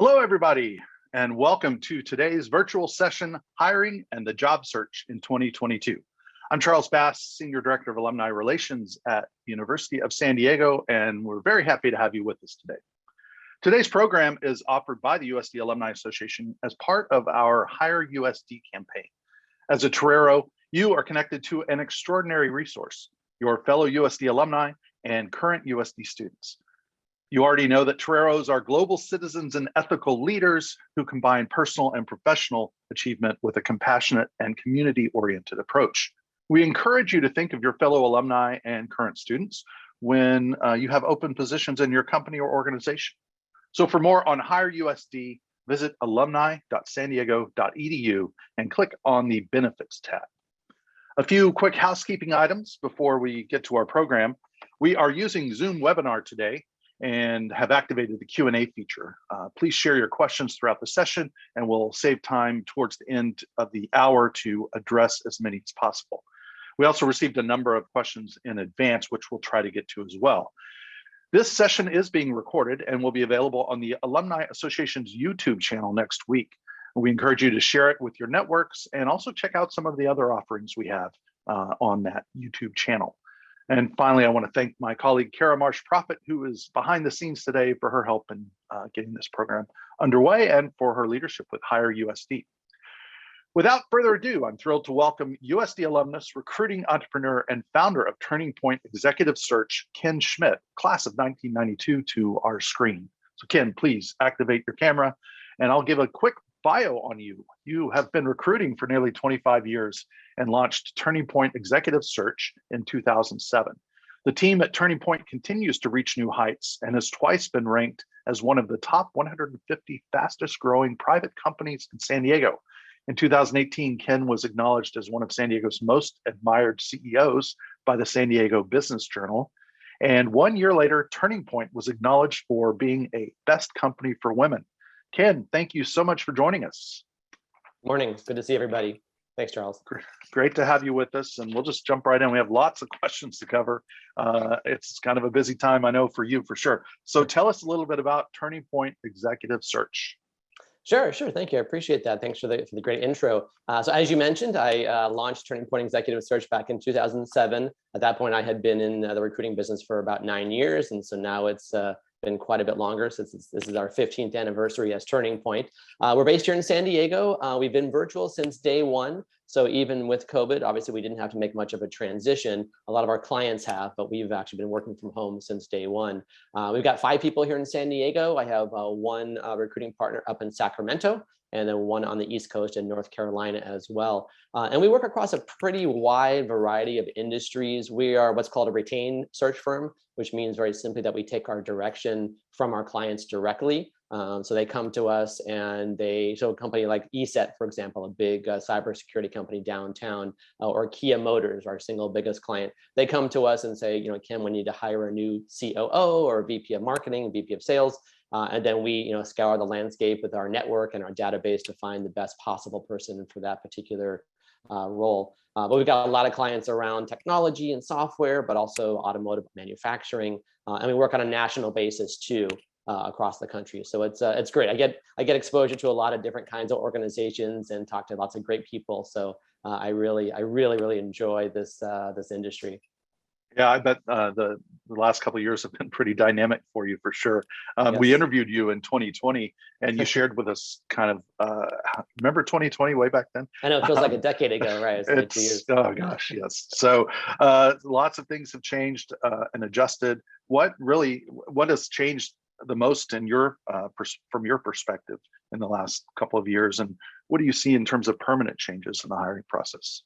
Hello, everybody, and welcome to today's virtual session, Hiring and the Job Search in 2022. I'm Charles Bass, Senior Director of Alumni Relations at the University of San Diego, and we're very happy to have you with us today. Today's program is offered by the USD Alumni Association as part of our Hire USD campaign. As a Torero, you are connected to an extraordinary resource, your fellow USD alumni and current USD students. You already know that Toreros are global citizens and ethical leaders who combine personal and professional achievement with a compassionate and community-oriented approach. We encourage you to think of your fellow alumni and current students when you have open positions in your company or organization. So for more on Hire USD, visit alumni.sandiego.edu and click on the Benefits tab. A few quick housekeeping items before we get to our program. We are using Zoom webinar today and have activated the Q&A feature. Please share your questions throughout the session, and we'll save time towards the end of the hour to address as many as possible. We also received a number of questions in advance, which we'll try to get to as well. This session is being recorded and will be available on the Alumni Association's YouTube channel next week. We encourage you to share it with your networks and also check out some of the other offerings we have on that YouTube channel. And finally, I want to thank my colleague, Kara Marsh-Prophet, who is behind the scenes today for her help in getting this program underway and for her leadership with Hire USD. Without further ado, I'm thrilled to welcome USD alumnus, recruiting entrepreneur, and founder of TurningPoint Executive Search, Ken Schmitt, class of 1992, to our screen. So Ken, please activate your camera, and I'll give a quick bio on you. You have been recruiting for nearly 25 years and launched TurningPoint Executive Search in 2007. The team at TurningPoint continues to reach new heights and has twice been ranked as one of the top 150 fastest growing private companies in San Diego. In 2018, Ken was acknowledged as one of San Diego's most admired CEOs by the San Diego Business Journal. And 1 year later, TurningPoint was acknowledged for being a best company for women. Ken, thank you so much for joining us. Morning, good to see everybody. Thanks, Charles. Great to have you with us, and we'll just jump right in. We have lots of questions to cover. It's kind of a busy time, I know, for you for sure. So tell us a little bit about TurningPoint Executive Search. Sure. Thank you. I appreciate that. Thanks for the great intro. So as you mentioned, I launched TurningPoint Executive Search back in 2007. At that point, I had been in the recruiting business for about 9 years, and so now it's been quite a bit longer since this is our 15th anniversary as TurningPoint. We're based here in San Diego. We've been virtual since day one. So even with COVID, obviously we didn't have to make much of a transition. A lot of our clients have, but we've actually been working from home since day one. We've got 5 people here in San Diego. I have one recruiting partner up in Sacramento, and then one on the East Coast in North Carolina as well. And we work across a pretty wide variety of industries. We are what's called a retained search firm, which means very simply that we take our direction from our clients directly. So they come to us and so a company like ESET, for example, a big cybersecurity company downtown, or Kia Motors, our single biggest client, they come to us and say, Ken, we need to hire a new COO or VP of marketing, VP of sales. And then we, scour the landscape with our network and our database to find the best possible person for that particular role. But we've got a lot of clients around technology and software, but also automotive manufacturing, and we work on a national basis too, across the country. So it's great. I get exposure to a lot of different kinds of organizations and talk to lots of great people. So I really enjoy this industry. Yeah, I bet the last couple of years have been pretty dynamic for you for sure. Yes. We interviewed you in 2020, and you shared with us kind of, remember 2020 way back then? I know, it feels like a decade ago, right? It's like 2 years. Oh gosh, yes. So lots of things have changed and adjusted. What has changed the most in from your perspective in the last couple of years, and what do you see in terms of permanent changes in the hiring process?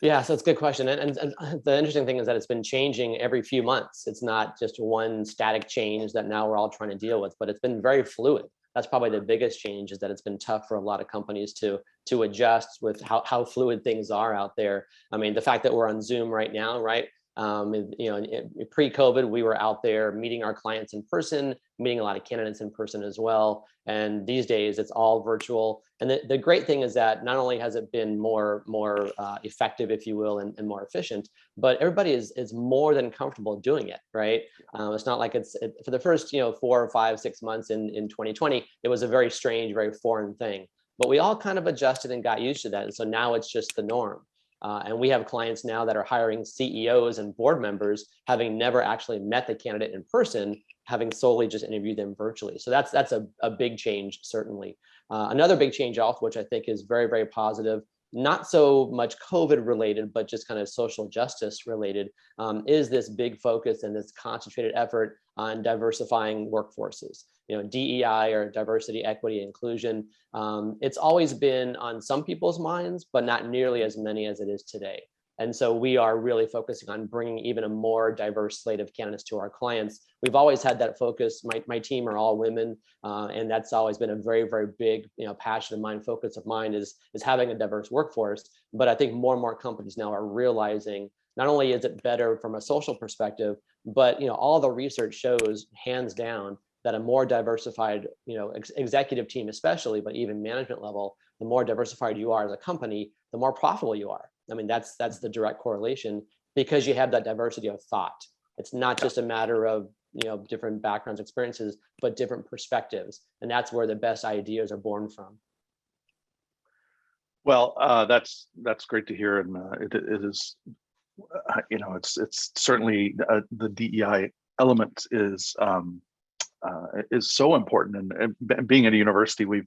Yeah, so it's a good question. And the interesting thing is that it's been changing every few months. It's not just one static change that now we're all trying to deal with, but it's been very fluid. That's probably the biggest change, is that it's been tough for a lot of companies to adjust with how fluid things are out there. I mean, the fact that we're on Zoom right now, right? Pre-COVID, we were out there meeting our clients in person, meeting a lot of candidates in person as well. And these days, it's all virtual. And the great thing is that not only has it been more effective, if you will, and more efficient, but everybody is more than comfortable doing it, right? It's not like for the first 4 or 5, 6 months in 2020, it was a very strange, very foreign thing. But we all kind of adjusted and got used to that. And so now it's just the norm. And we have clients now that are hiring CEOs and board members, having never actually met the candidate in person, having solely just interviewed them virtually. So that's a big change, certainly. Another big change also, which I think is very, very positive, not so much COVID related, but just kind of social justice related, is this big focus and this concentrated effort on diversifying workforces. DEI, or diversity, equity, inclusion. It's always been on some people's minds, but not nearly as many as it is today. And so we are really focusing on bringing even a more diverse slate of candidates to our clients. We've always had that focus. My team are all women, and that's always been a very, very big, passion of mine, focus of mine is having a diverse workforce. But I think more and more companies now are realizing not only is it better from a social perspective, but all the research shows hands down that a more diversified, executive team especially, but even management level, the more diversified you are as a company, the more profitable you are. I mean, that's the direct correlation, because you have that diversity of thought. It's not just a matter of different backgrounds, experiences, but different perspectives, and that's where the best ideas are born from. Well, that's great to hear, and it is, it's certainly the DEI element is so important, and being at a university, we've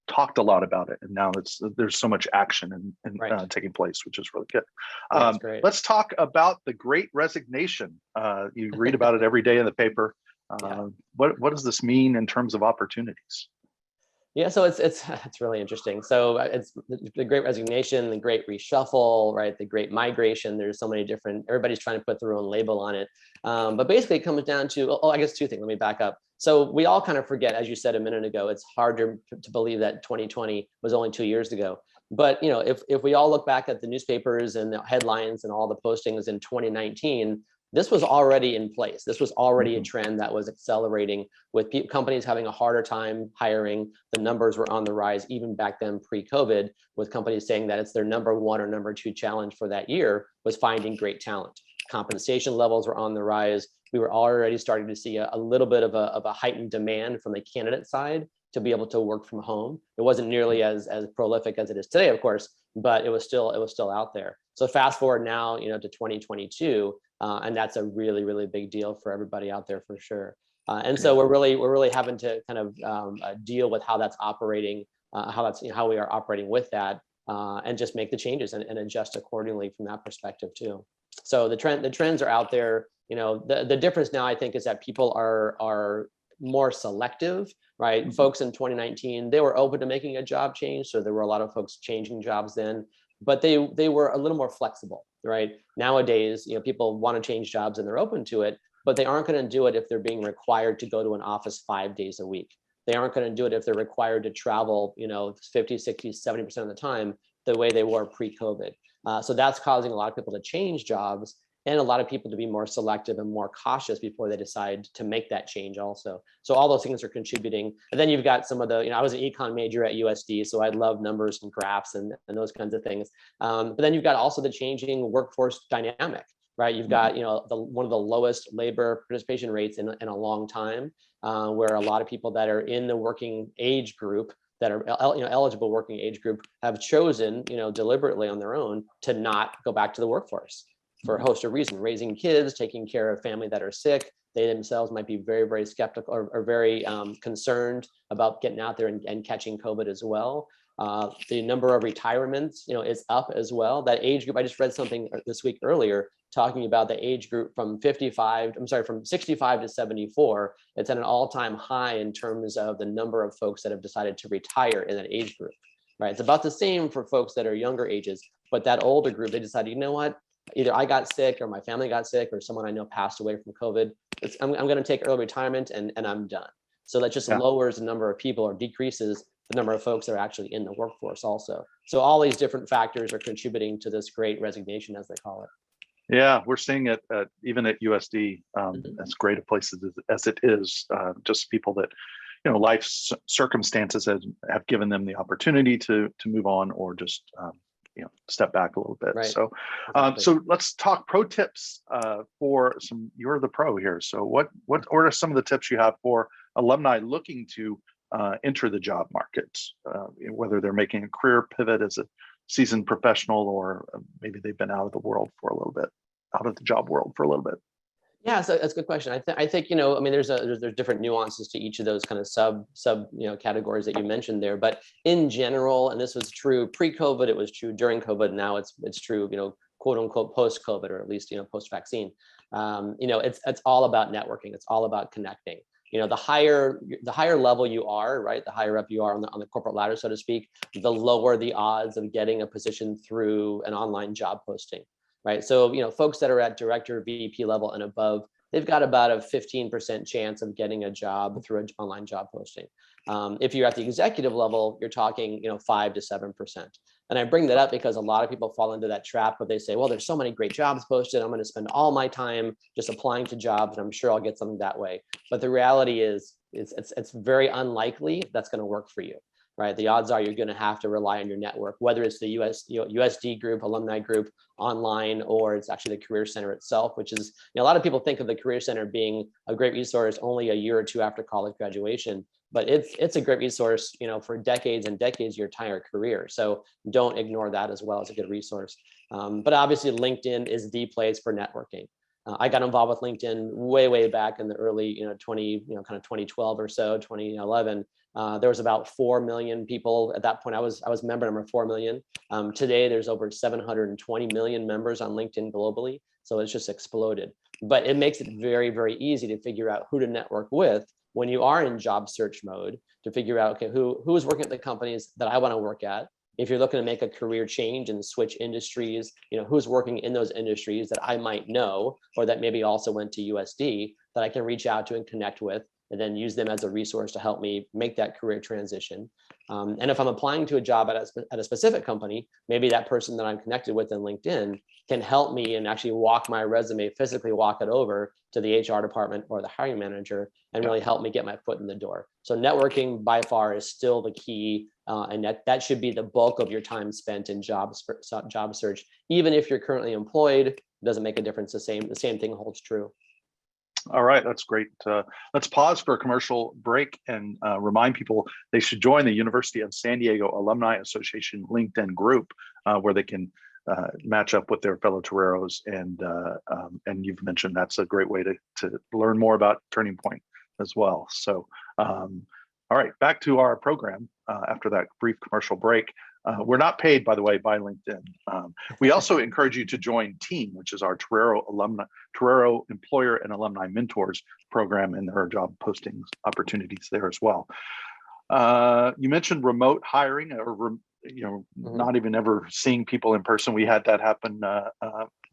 talked a lot about it, and now there's so much action and Right. taking place, which is really good. That's great. Let's talk about the Great Resignation. You read about it every day in the paper. Yeah. What does this mean in terms of opportunities? Yeah, so it's really interesting. So it's the Great Resignation, the Great Reshuffle, right? The Great Migration. There's so many different. Everybody's trying to put their own label on it, but basically it comes down to I guess two things. Let me back up. So we all kind of forget, as you said a minute ago, it's hard to believe that 2020 was only 2 years ago. But if we all look back at the newspapers and the headlines and all the postings in 2019. This was already in place. This was already a trend that was accelerating, with companies having a harder time hiring. The numbers were on the rise even back then pre-COVID, with companies saying that it's their number 1 or number 2 challenge for that year was finding great talent. Compensation levels were on the rise. We were already starting to see a little bit of a heightened demand from the candidate side to be able to work from home. It wasn't nearly as prolific as it is today, of course, but it was still out there. So fast forward now, to 2022, and that's a really, really big deal for everybody out there for sure. And so we're really having to kind of deal with how that's operating, how we are operating with that, and just make the changes and adjust accordingly from that perspective too. So the trends are out there. The difference now, I think, is that people are more selective, right? Mm-hmm. Folks in 2019, they were open to making a job change, so there were a lot of folks changing jobs then, but they were a little more flexible, right? Nowadays, people want to change jobs and they're open to it, but they aren't going to do it if they're being required to go to an office 5 days a week. They aren't going to do it if they're required to travel, 50, 60, 70% of the time the way they were pre-COVID. So that's causing a lot of people to change jobs, and a lot of people to be more selective and more cautious before they decide to make that change also. So all those things are contributing. And then you've got some of the, I was an econ major at USD, so I love numbers and graphs and those kinds of things. But then you've got also the changing workforce dynamic, right? You've got, one of the lowest labor participation rates in a long time, where a lot of people that are in the working age group, that are eligible working age group, have chosen, deliberately on their own to not go back to the workforce for a host of reasons, raising kids, taking care of family that are sick. They themselves might be very, very skeptical or very concerned about getting out there and catching COVID as well. The number of retirements, is up as well. That age group, I just read something this week earlier talking about the age group from 65 to 74. It's at an all-time high in terms of the number of folks that have decided to retire in that age group, right? It's about the same for folks that are younger ages, but that older group, they decided, you know what? Either I got sick or my family got sick or someone I know passed away from COVID. I'm going to take early retirement and I'm done. So that just lowers the number of people or decreases the number of folks that are actually in the workforce also. So all these different factors are contributing to this Great Resignation, as they call it. Yeah, we're seeing it even at USD, Mhm. as great a place as it is. Just people that, life circumstances have given them the opportunity to move on, or just step back a little bit. Right. So, Exactly. so let's talk pro tips for some. You're the pro here, so what are some of the tips you have for alumni looking to enter the job market, whether they're making a career pivot as a seasoned professional, or maybe they've been out of the world for a little bit, out of the job world for a little bit. Yeah, so that's a good question. I think, I mean, there's different nuances to each of those kind of sub categories that you mentioned there. But in general, and this was true pre-COVID, it was true during COVID. Now it's true, quote unquote post-COVID, or at least post-vaccine. It's all about networking. It's all about connecting. The higher level you are, right, the higher up you are on the corporate ladder, so to speak, the lower the odds of getting a position through an online job posting. Right. So, folks that are at director, VP level and above, they've got about a 15% chance of getting a job through an online job posting. If you're at the executive level, you're talking, 5 to 7%. And I bring that up because a lot of people fall into that trap where they say, well, there's so many great jobs posted. I'm going to spend all my time just applying to jobs, and I'm sure I'll get something that way. But the reality is, it's very unlikely that's going to work for you. Right. The odds are you're going to have to rely on your network, whether it's the USD group, alumni group, online, or it's actually the Career Center itself, which is, a lot of people think of the Career Center being a great resource only a year or two after college graduation, but it's a great resource, for decades and decades, your entire career. So don't ignore that as well as a good resource. But obviously LinkedIn is the place for networking. I got involved with LinkedIn way back in the early, 2012 or so, 2011. There was about 4 million people at that point. I was member number 4 million. Today, there's over 720 million members on LinkedIn globally. So it's just exploded. But it makes it very, very easy to figure out who to network with when you are in job search mode, to figure out, okay, who is working at the companies that I want to work at. If you're looking to make a career change and switch industries, who's working in those industries that I might know, or that maybe also went to USD, that I can reach out to and connect with, and then use them as a resource to help me make that career transition. And if I'm applying to a job at a specific company, maybe that person that I'm connected with in LinkedIn can help me and actually walk my resume, physically walk it over to the HR department or the hiring manager, and really help me get my foot in the door. So networking by far is still the key, and that should be the bulk of your time spent in job search. Even if you're currently employed, it doesn't make a difference. The same thing holds true. All right, that's great. Let's pause for a commercial break and remind people they should join the University of San Diego Alumni Association LinkedIn group, where they can match up with their fellow Toreros. And you've mentioned that's a great way to learn more about Turning Point as well. So, all right, back to our program after that brief commercial break. We're not paid, by the way, by LinkedIn. We also encourage you to join TEAM, which is our Torero Employer and Alumni Mentors program, and there are job postings opportunities there as well. You mentioned remote hiring, or not even ever seeing people in person. We had that happen.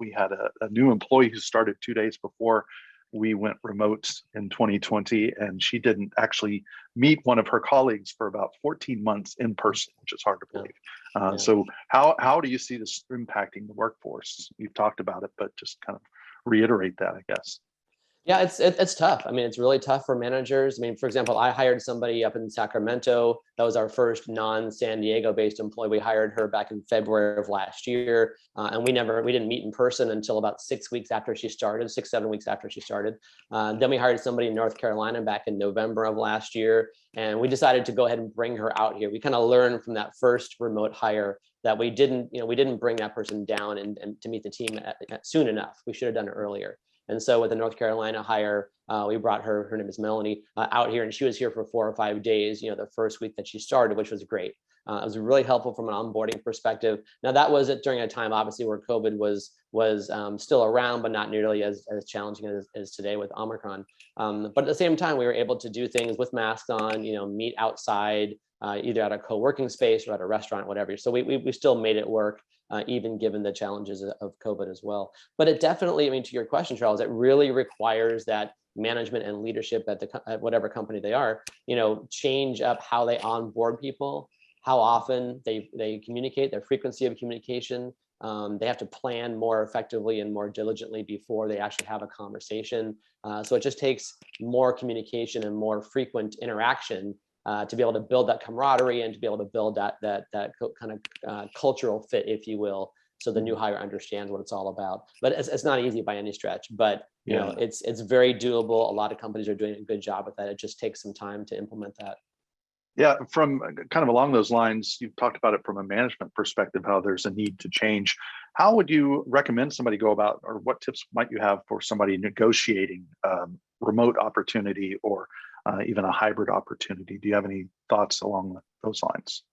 We had a new employee who started 2 days before we went remote in 2020, and she didn't actually meet one of her colleagues for about 14 months in person, which is hard to believe. So how do you see this impacting the workforce? You've talked about it, but just kind of reiterate that, I guess. Yeah, it's tough. I mean, it's really tough for managers. I mean, for example, I hired somebody up in Sacramento. That was our first non-San Diego-based employee. We hired her back in February of last year, and we didn't meet in person until about 6 weeks after she started, 7 weeks after she started. Then we hired somebody in North Carolina back in November of last year, and we decided to go ahead and bring her out here. We kind of learned from that first remote hire that we didn't bring that person down and to meet the team soon enough. We should have done it earlier. And so with the North Carolina hire, we brought her name is Melanie, out here, and she was here for 4 or 5 days, the first week that she started, which was great. It was really helpful from an onboarding perspective. Now that was it during a time, obviously, where COVID was still around, but not nearly as challenging as today with Omicron. But at the same time, we were able to do things with masks on, meet outside, either at a co-working space or at a restaurant, whatever. So we still made it work. Even given the challenges of COVID as well. But it definitely, I mean, to your question, Charles, it really requires that management and leadership at whatever company they are, change up how they onboard people, how often they communicate, their frequency of communication, They have to plan more effectively and more diligently before they actually have a conversation. So it just takes more communication and more frequent interaction to be able to build that camaraderie and to be able to build that kind of cultural fit, if you will, so the new hire understands what it's all about. But it's not easy by any stretch. But you know, it's very doable. A lot of companies are doing a good job with that. It just takes some time to implement that. Yeah, from kind of along those lines, you've talked about it from a management perspective, how there's a need to change. How would you recommend somebody go about, or what tips might you have for somebody negotiating remote opportunity or even a hybrid opportunity? Do you have any thoughts along those lines?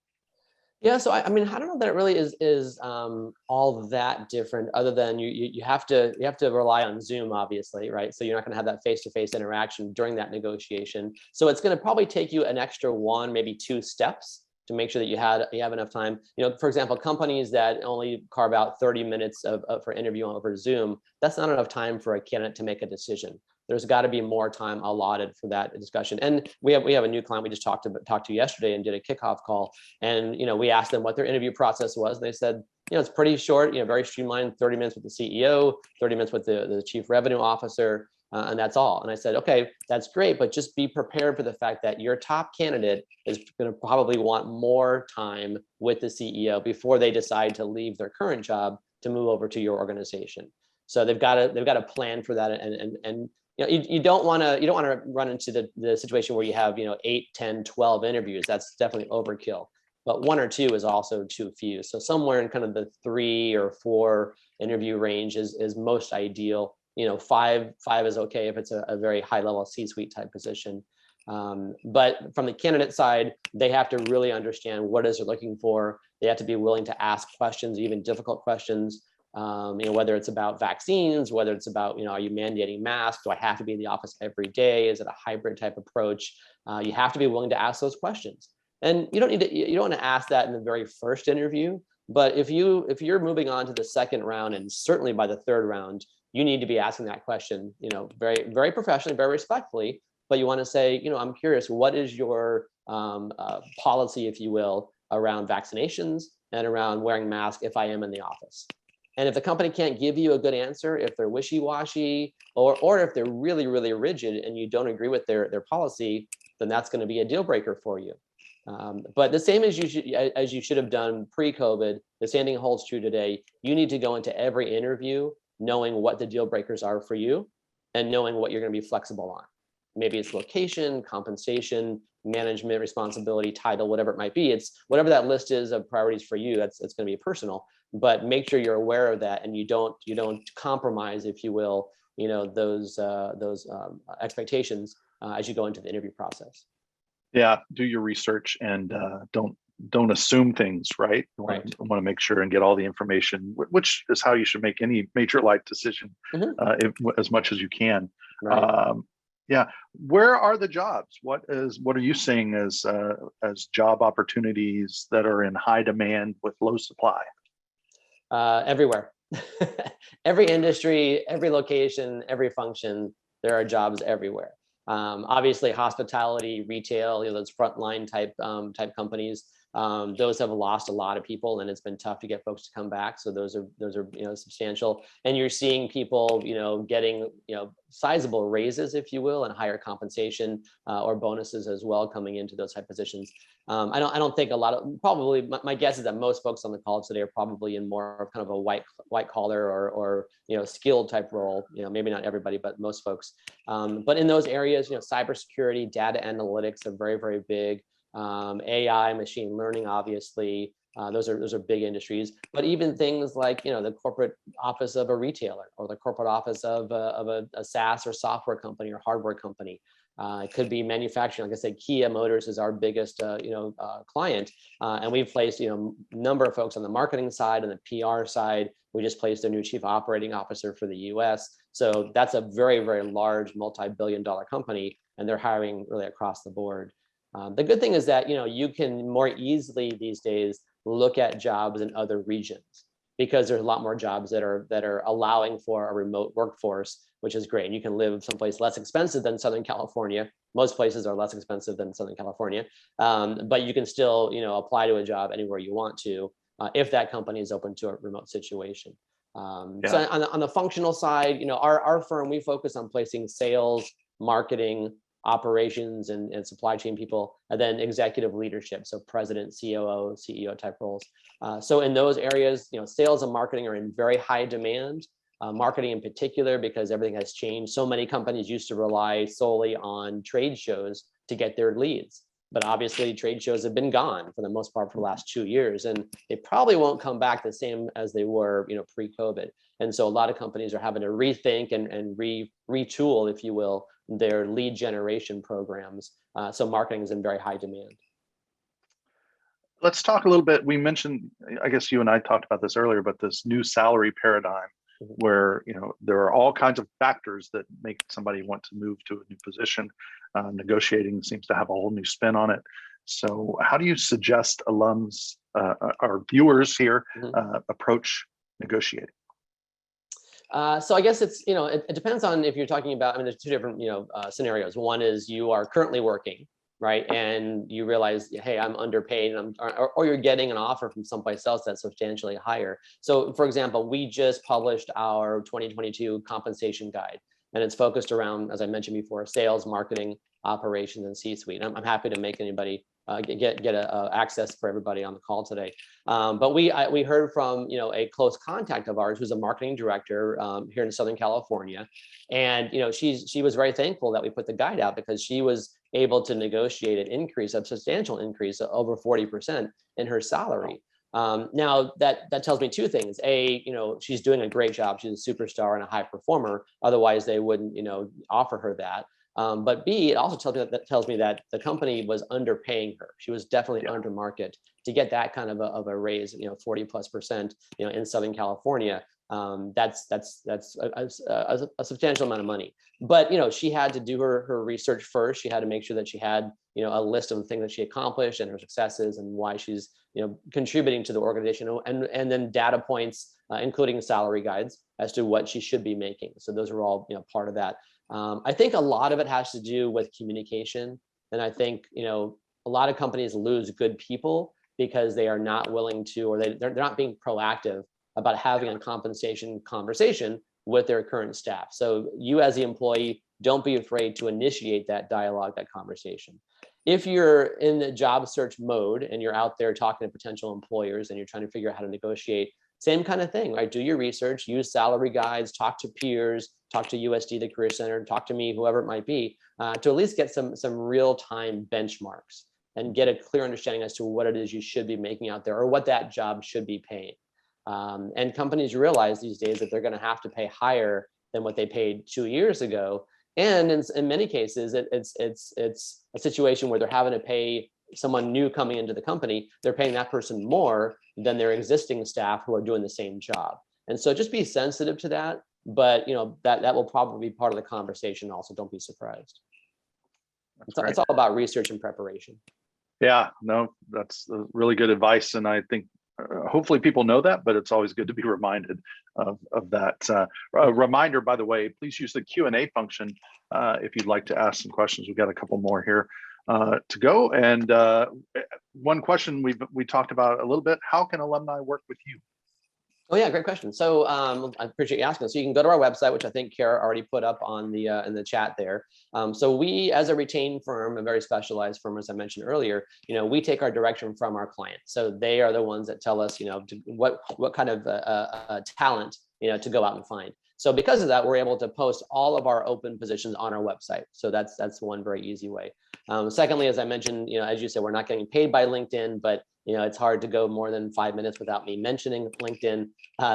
Yeah, so I mean, I don't know that it really is all that different, other than you have to rely on Zoom, obviously, right? So you're not going to have that face-to-face interaction during that negotiation. So it's going to probably take you an extra 1, maybe 2 steps to make sure that you have enough time. You know, for example, companies that only carve out 30 minutes for interviewing over Zoom, that's not enough time for a candidate to make a decision. There's got to be more time allotted for that discussion. And we have a new client we just talked to yesterday and did a kickoff call. And you know, we asked them what their interview process was. And they said, you know, it's pretty short, you know, very streamlined, 30 minutes with the CEO, 30 minutes with the chief revenue officer, and that's all. And I said, okay, that's great, but just be prepared for the fact that your top candidate is going to probably want more time with the CEO before they decide to leave their current job to move over to your organization. So they've got to plan for that, and you know, you don't want to run into the situation where you have, you know, 8, 10, 12 interviews. That's definitely overkill. But 1 or 2 is also too few. So somewhere in kind of the 3 or 4 interview range is most ideal. You know, 5 is okay if it's a very high level C-suite type position. But from the candidate side, they have to really understand what it is they're looking for. They have to be willing to ask questions, even difficult questions. You know, whether it's about vaccines, whether it's about, you know, are you mandating masks? Do I have to be in the office every day? Is it a hybrid type approach? You have to be willing to ask those questions. And you don't want to ask that in the very first interview. But if you're moving on to the second round, and certainly by the third round, you need to be asking that question, you know, very, very professionally, very respectfully. But you want to say, you know, I'm curious, what is your policy, if you will, around vaccinations and around wearing masks if I am in the office? And if the company can't give you a good answer, if they're wishy-washy, or if they're really, really rigid and you don't agree with their policy, then that's going to be a deal breaker for you. But the same as you should have done pre-COVID, the same thing holds true today. You need to go into every interview knowing what the deal breakers are for you and knowing what you're going to be flexible on. Maybe it's location, compensation, management responsibility, title, whatever it might be. It's whatever that list is of priorities for you. It's going to be personal, but make sure you're aware of that and you don't compromise, if you will, you know, those expectations as you go into the interview process. Yeah, do your research and don't assume things, right? You want to make sure and get all the information, which is how you should make any major life decision, as much as you can. Right. Yeah, where are the jobs? What are you seeing as job opportunities that are in high demand with low supply? Everywhere. Every industry, every location, every function, there are jobs everywhere. Obviously, hospitality, retail, you know, those frontline type companies, those have lost a lot of people, and it's been tough to get folks to come back. So those are you know, substantial, and you're seeing people, you know, getting, you know, sizable raises, if you will, and higher compensation or bonuses as well coming into those type positions. I don't think a lot of, probably my guess is that most folks on the call today are probably in more of kind of a white collar or you know, skilled type role. You know, maybe not everybody, but most folks. But in those areas, you know, cybersecurity, data analytics are very, very big. AI, machine learning, obviously, those are big industries. But even things like, you know, the corporate office of a retailer or the corporate office of a SaaS or software company or hardware company. It could be manufacturing. Like I said, Kia Motors is our biggest, client, and we've placed, you know, a number of folks on the marketing side and the PR side. We just placed their new chief operating officer for the U.S. So that's a very, very large multi-billion-dollar company, and they're hiring really across the board. The good thing is that, you know, you can more easily these days look at jobs in other regions because there's a lot more jobs that are allowing for a remote workforce, which is great. And you can live someplace less expensive than Southern California. Most places are less expensive than Southern California, but you can still, you know, apply to a job anywhere you want to. if that company is open to a remote situation. Yeah. So on the functional side, our firm, we focus on placing sales, marketing, operations, and supply chain people, and then executive leadership, so president, COO, CEO type roles. So in those areas, sales and marketing are in very high demand. Marketing in particular, because everything has changed. So many companies used to rely solely on trade shows to get their leads. But obviously trade shows have been gone for the most part for the last 2 years, and they probably won't come back the same as they were, pre-COVID. And so a lot of companies are having to rethink and retool, if you will, their lead generation programs. So marketing is in very high demand. Let's talk a little bit. We mentioned, I guess you and I talked about this earlier, but this new salary paradigm where, there are all kinds of factors that make somebody want to move to a new position. Negotiating seems to have a whole new spin on it. So how do you suggest alums, our viewers here, approach negotiating? So I guess it's, it depends on if you're talking about, there's two different, scenarios. One is you are currently working, right? And you realize, hey, I'm underpaid, and or you're getting an offer from someplace else that's substantially higher. So for example, we just published our 2022 compensation guide, and it's focused around, as I mentioned before, sales, marketing, operations, and C-suite. I'm happy to make anybody get access for everybody on the call today. But we heard from a close contact of ours who's a marketing director here in Southern California, and she was very thankful that we put the guide out because she was able to negotiate an increase, a substantial increase of over 40% in her salary. Now that tells me two things. A, she's doing a great job. She's a superstar and a high performer. Otherwise, they wouldn't, offer her that. But B, it also tells me that the company was underpaying her. She was definitely under market to get that kind of a raise, 40+%, in Southern California. That's a substantial amount of money. But she had to do her research first. She had to make sure that she had a list of the things that she accomplished and her successes and why she's contributing to the organization, and then data points, including salary guides as to what she should be making. So those are all part of that. I think a lot of it has to do with communication, and I think a lot of companies lose good people because they are not willing to, or they're not being proactive about having a compensation conversation with their current staff. So you as the employee, don't be afraid to initiate that dialogue, that conversation. If you're in the job search mode and you're out there talking to potential employers and you're trying to figure out how to negotiate, same kind of thing, right? Do your research, use salary guides, talk to peers, talk to USD, the Career Center, talk to me, whoever it might be, to at least get some real-time benchmarks and get a clear understanding as to what it is you should be making out there or what that job should be paying. And companies realize these days that they're going to have to pay higher than what they paid 2 years ago. And in many cases, it's a situation where they're having to pay someone new coming into the company. They're paying that person more than their existing staff who are doing the same job. And so just be sensitive to that. But that will probably be part of the conversation also. Don't be surprised. It's all about research and preparation. Yeah, no, that's really good advice. And I think hopefully people know that, but it's always good to be reminded of that. A reminder, by the way, please use the Q&A function if you'd like to ask some questions. We've got a couple more here to go. And one question we talked about a little bit: how can alumni work with you? Oh yeah, great question. So I appreciate you asking. So you can go to our website, which I think Kara already put up on the in the chat there. So we, as a retained firm, a very specialized firm, as I mentioned earlier, we take our direction from our clients. So they are the ones that tell us, what kind of talent, to go out and find. So because of that, we're able to post all of our open positions on our website. So that's one very easy way. Secondly, as I mentioned, as you said, we're not getting paid by LinkedIn, but it's hard to go more than 5 minutes without me mentioning LinkedIn.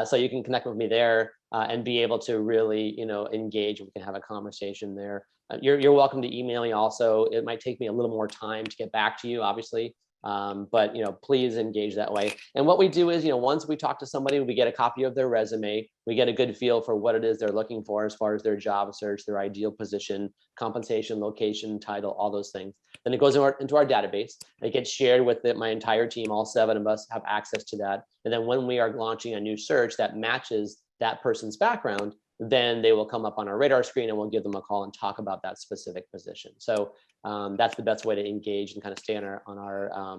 So you can connect with me there and be able to really, engage. We can have a conversation there. You're welcome to email me also. It might take me a little more time to get back to you, obviously. But please engage that way. And what we do is, once we talk to somebody, we get a copy of their resume, we get a good feel for what it is they're looking for as far as their job search, their ideal position, compensation, location, title, all those things. Then it goes into our database. It gets shared with my entire team. All 7 of us have access to that. And then when we are launching a new search that matches that person's background, then they will come up on our radar screen and we'll give them a call and talk about that specific position. So that's the best way to engage and kind of stay on our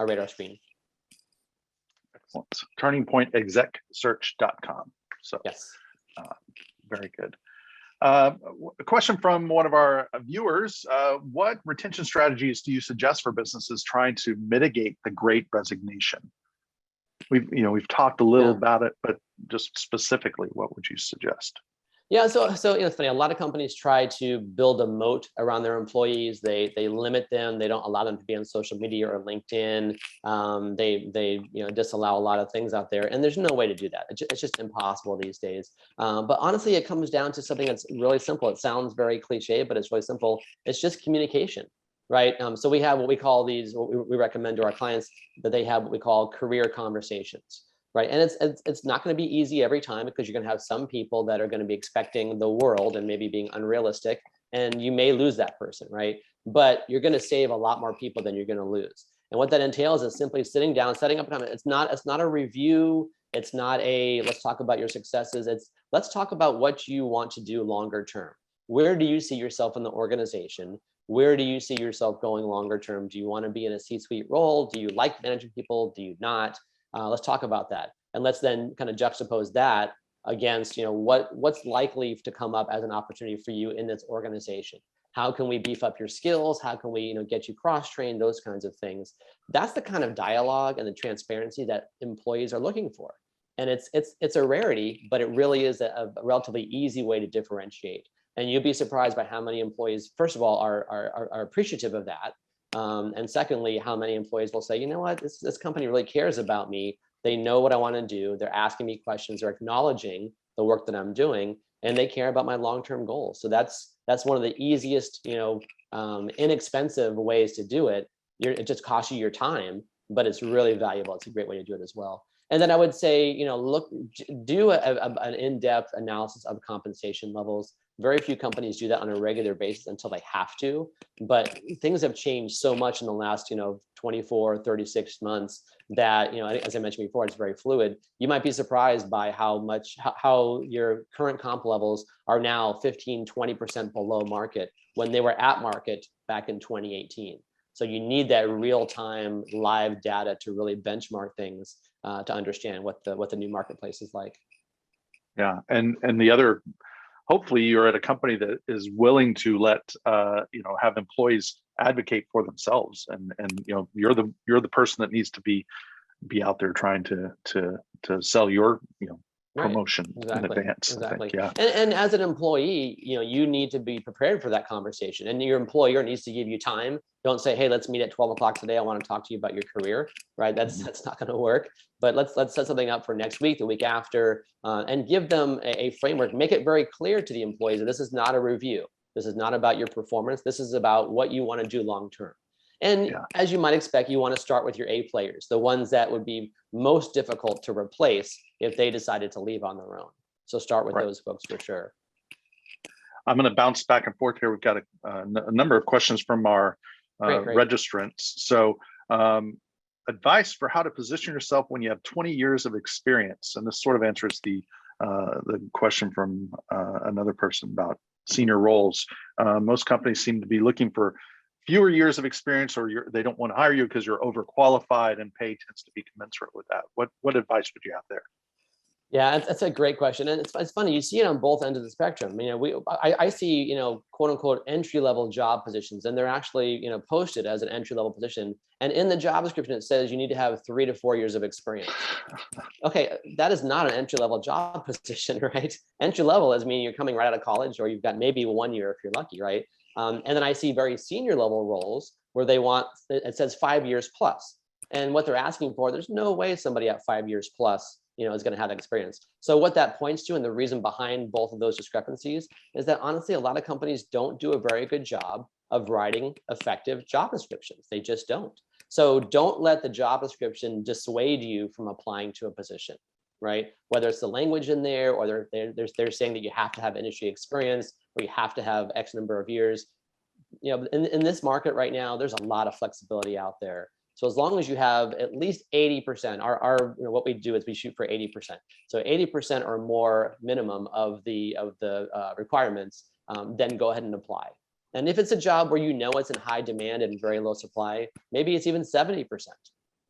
radar screen. Excellent. TurningPointExecSearch.com. So Yes. Very good. A question from one of our viewers. What retention strategies do you suggest for businesses trying to mitigate the Great Resignation? We've talked a little about it, but just specifically, what would you suggest? Yeah, so it's funny. A lot of companies try to build a moat around their employees. They limit them. They don't allow them to be on social media or LinkedIn. They disallow a lot of things out there, and there's no way to do that. It's just impossible these days. But honestly, it comes down to something that's really simple. It sounds very cliche, but it's really simple. It's just communication, right? So we have what we call what we recommend to our clients, that they have what we call career conversations. Right. And it's not going to be easy every time, because you're going to have some people that are going to be expecting the world and maybe being unrealistic, and you may lose that person. Right. But you're going to save a lot more people than you're going to lose. And what that entails is simply sitting down, setting up a comment. It's not a review. It's not a let's talk about your successes. It's let's talk about what you want to do longer term. Where do you see yourself in the organization? Where do you see yourself going longer term? Do you want to be in a C-suite role? Do you like managing people? Do you not? Let's talk about that, and let's then kind of juxtapose that against, what's likely to come up as an opportunity for you in this organization. How can we beef up your skills? How can we, get you cross-trained? Those kinds of things. That's the kind of dialogue and the transparency that employees are looking for. And it's a rarity, but it really is a relatively easy way to differentiate. And you'll be surprised by how many employees, first of all, are appreciative of that. And secondly, how many employees will say, you know what, this company really cares about me. They know what I want to do. They're asking me questions. They're acknowledging the work that I'm doing, and they care about my long-term goals. So that's one of the easiest, inexpensive ways to do it. It just costs you your time, but it's really valuable. It's a great way to do it as well. And then I would say, do an in-depth analysis of compensation levels. Very few companies do that on a regular basis until they have to, but things have changed so much in the last, 24, 36 months that, as I mentioned before, it's very fluid. You might be surprised by how your current comp levels are now 15, 20% below market when they were at market back in 2018. So you need that real-time live data to really benchmark things to understand what the new marketplace is like. Yeah, and the other, hopefully you're at a company that is willing to let have employees advocate for themselves, and you're the person that needs to be out there trying to sell your promotion in advance. Exactly. Yeah. And as an employee, you need to be prepared for that conversation, and your employer needs to give you time. Don't say, hey, let's meet at 12 o'clock today. I want to talk to you about your career, right? That's not going to work. But let's set something up for next week, the week after, and give them a framework. Make it very clear to the employees that this is not a review. This is not about your performance. This is about what you want to do long term. And as you might expect, you want to start with your A players, the ones that would be most difficult to replace if they decided to leave on their own. So start with those folks for sure. I'm going to bounce back and forth here. We've got a number of questions from our registrants. So advice for how to position yourself when you have 20 years of experience. And this sort of answers the question from another person about senior roles. Most companies seem to be looking for fewer years of experience, or they don't want to hire you because you're overqualified, and pay tends to be commensurate with that. What advice would you have there? Yeah, that's a great question, and it's funny. You see it on both ends of the spectrum. I see quote unquote entry level job positions, and they're actually posted as an entry level position, and in the job description it says you need to have 3 to 4 years of experience. Okay, that is not an entry level job position, right? Entry level is meaning you're coming right out of college, or you've got maybe 1 year if you're lucky, right? And then I see very senior level roles where it says 5 years plus. And what they're asking for, there's no way somebody at 5 years plus, is going to have that experience. So what that points to, and the reason behind both of those discrepancies, is that honestly, a lot of companies don't do a very good job of writing effective job descriptions. They just don't. So don't let the job description dissuade you from applying to a position, right? Whether it's the language in there, or they're saying that you have to have industry experience, or you have to have X number of years. In this market right now, there's a lot of flexibility out there. So as long as you have at least 80%, what we do is we shoot for 80%. So 80% or more minimum of the requirements, then go ahead and apply. And if it's a job where it's in high demand and very low supply, maybe it's even 70%.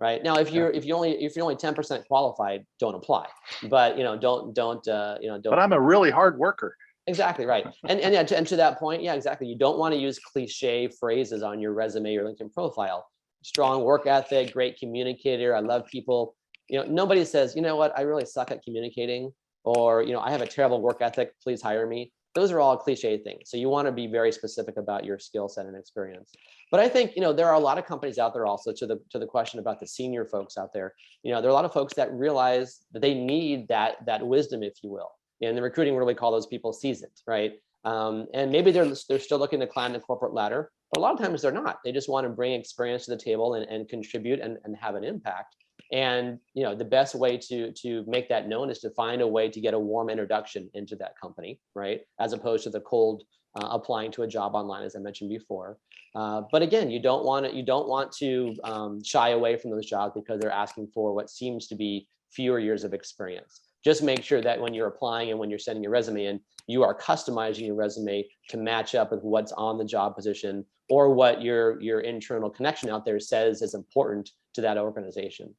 right? Now, if you're only 10% qualified, don't apply. But don't. But I'm a really hard worker. Exactly right. And yeah, to that point, yeah, exactly. You don't want to use cliche phrases on your resume or LinkedIn profile. Strong work ethic, great communicator. I love people. Nobody says, you know what, I really suck at communicating, or I have a terrible work ethic, please hire me. Those are all cliche things. So you want to be very specific about your skill set and experience. But I think there are a lot of companies out there also, to the question about the senior folks out there. There are a lot of folks that realize that they need that wisdom, if you will. In the recruiting world, we call those people seasoned, right? And maybe they're still looking to climb the corporate ladder, but a lot of times they're not. They just want to bring experience to the table and contribute and have an impact. And the best way to make that known is to find a way to get a warm introduction into that company, right? As opposed to the cold applying to a job online, as I mentioned before. But again, you don't want to shy away from those jobs because they're asking for what seems to be fewer years of experience. Just make sure that when you're applying and when you're sending your resume in, you are customizing your resume to match up with what's on the job position or what your internal connection out there says is important to that organization.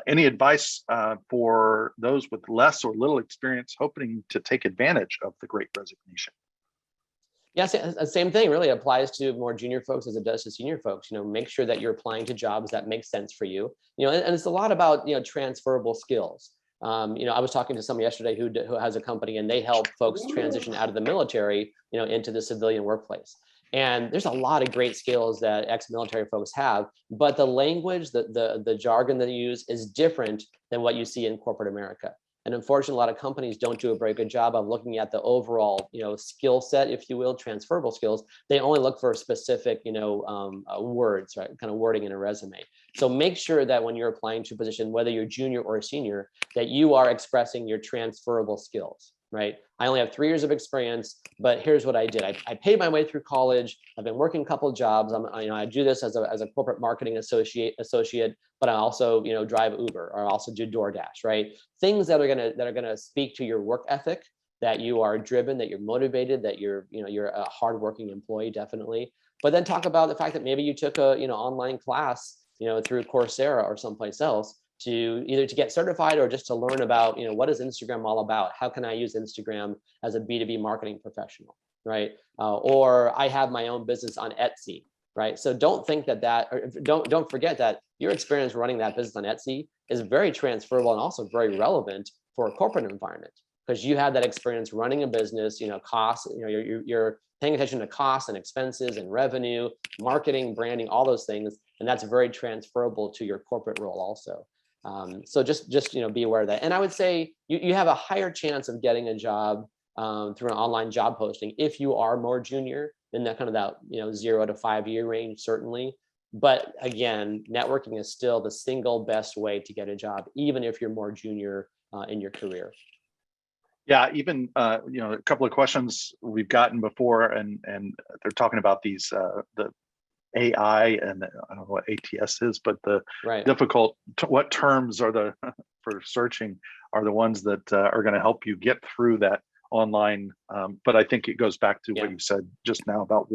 Any advice for those with less or little experience hoping to take advantage of the Great Resignation? Yes, same thing really applies to more junior folks as it does to senior folks. Make sure that you're applying to jobs that make sense for you. And it's a lot about transferable skills. I was talking to someone yesterday who has a company, and they help folks transition out of the military, into the civilian workplace. And there's a lot of great skills that ex-military folks have, but the language, the jargon that they use is different than what you see in corporate America. And unfortunately, a lot of companies don't do a very good job of looking at the overall, skill set, if you will, transferable skills. They only look for specific, words, right? Kind of wording in a resume. So make sure that when you're applying to a position, whether you're junior or senior, that you are expressing your transferable skills, right? I only have 3 years of experience, but here's what I did. I paid my way through college. I've been working a couple of jobs. I do this as a corporate marketing associate, but I also, drive Uber, or I also do DoorDash, right? Things that are gonna speak to your work ethic, that you are driven, that you're motivated, that you're a hardworking employee, definitely. But then talk about the fact that maybe you took a online class, through Coursera or someplace else, to either to get certified or just to learn about, what is Instagram all about? How can I use Instagram as a B2B marketing professional, right? Or I have my own business on Etsy, right? So don't think or don't forget that your experience running that business on Etsy is very transferable and also very relevant for a corporate environment, because you have that experience running a business, costs, you're paying attention to costs and expenses and revenue, marketing, branding, all those things. And that's very transferable to your corporate role also. So just be aware of that. And I would say you have a higher chance of getting a job through an online job posting if you are more junior in that 0 to 5 year range, certainly. But again, networking is still the single best way to get a job, even if you're more junior in your career. Yeah, even a couple of questions we've gotten before, and they're talking about these the AI, and I don't know what ATS is, but the difficult, what terms are for searching are the ones that are going to help you get through that online. But I think it goes back to what you said just now about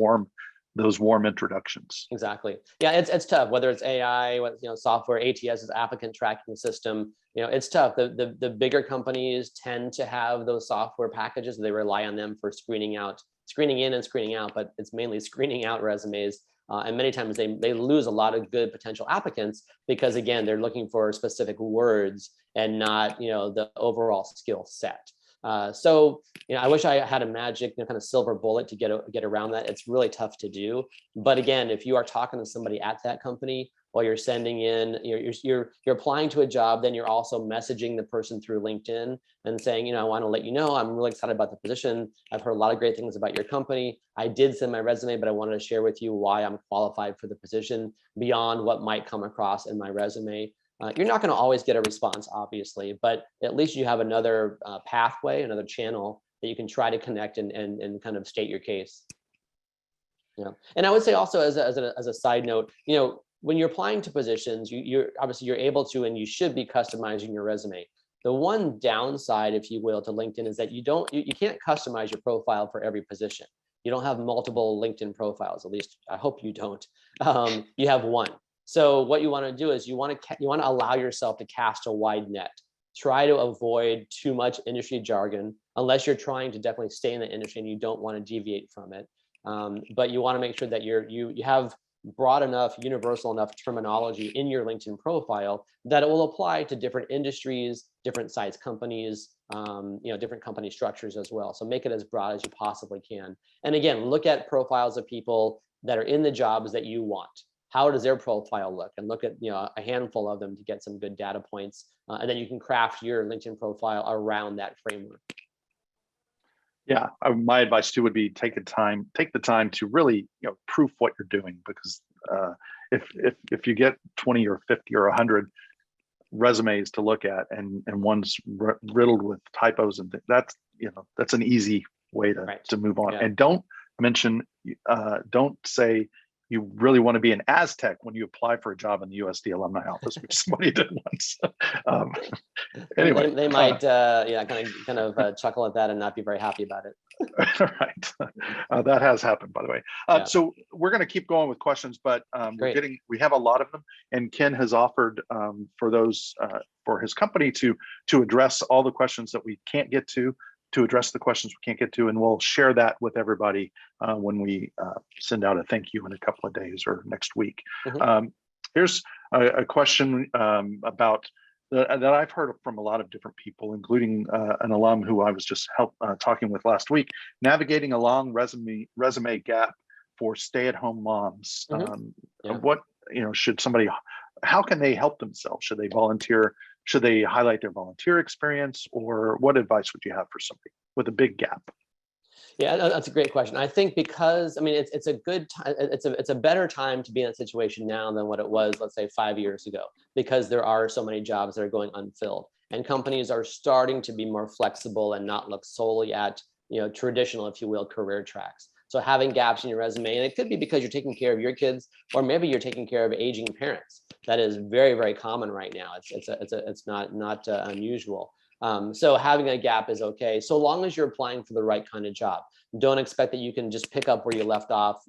those warm introductions. Exactly. Yeah, it's tough, whether it's AI, software, ATS is applicant tracking system. It's tough. The bigger companies tend to have those software packages. They rely on them for screening in and screening out, but it's mainly screening out resumes. And many times they lose a lot of good potential applicants because, again, they're looking for specific words and not, the overall skill set. So, I wish I had a magic kind of silver bullet to get around that. It's really tough to do. But again, if you are talking to somebody at that company, while you're sending in, you're applying to a job, then you're also messaging the person through LinkedIn and saying, I want to let you know, I'm really excited about the position. I've heard a lot of great things about your company. I did send my resume, but I wanted to share with you why I'm qualified for the position beyond what might come across in my resume. You're not going to always get a response, obviously, but at least you have another pathway, another channel that you can try to connect and kind of state your case. Yeah, and I would say also as a side note, when you're applying to positions, you're able to, and you should be customizing your resume. The one downside, if you will, to LinkedIn is that you can't customize your profile for every position. You don't have multiple LinkedIn profiles, at least I hope you don't. You have one. So what you want to do is you want to allow yourself to cast a wide net. Try to avoid too much industry jargon, unless you're trying to definitely stay in the industry and you don't want to deviate from it. But you want to make sure that you have broad enough, universal enough terminology in your LinkedIn profile that it will apply to different industries, different size companies, different company structures as well. So make it as broad as you possibly can. And again, look at profiles of people that are in the jobs that you want. How does their profile look? And look at a handful of them to get some good data points. And then you can craft your LinkedIn profile around that framework. Yeah, my advice too would be take the time to really proof what you're doing, because if you get 20 or 50 or 100 resumes to look at and one's riddled with typos and things, that's an easy way to move on. Yeah. And don't say you really want to be an Aztec when you apply for a job in the USD alumni office, which somebody did once. Anyway, they might kind of chuckle at that and not be very happy about it. Right, that has happened, by the way. So we're going to keep going with questions, but we have a lot of them, and Ken has offered for his company to address all the questions that we can't get to address the questions we can't get to, and we'll share that with everybody when we send out a thank you in a couple of days or next week. Mm-hmm. Here's a question about that I've heard from a lot of different people, including an alum who I was just talking with last week, navigating a long resume gap for stay-at-home moms. Mm-hmm. How can they help themselves? Should they volunteer? Should they highlight their volunteer experience, or what advice would you have for somebody with a big gap? Yeah, that's a great question. I think because it's a good time. It's a better time to be in that situation now than what it was, let's say, 5 years ago, because there are so many jobs that are going unfilled, and companies are starting to be more flexible and not look solely at traditional, if you will, career tracks. So having gaps in your resume, and it could be because you're taking care of your kids, or maybe you're taking care of aging parents. That is very, very common right now. It's not unusual. So having a gap is okay, so long as you're applying for the right kind of job. Don't expect that you can just pick up where you left off,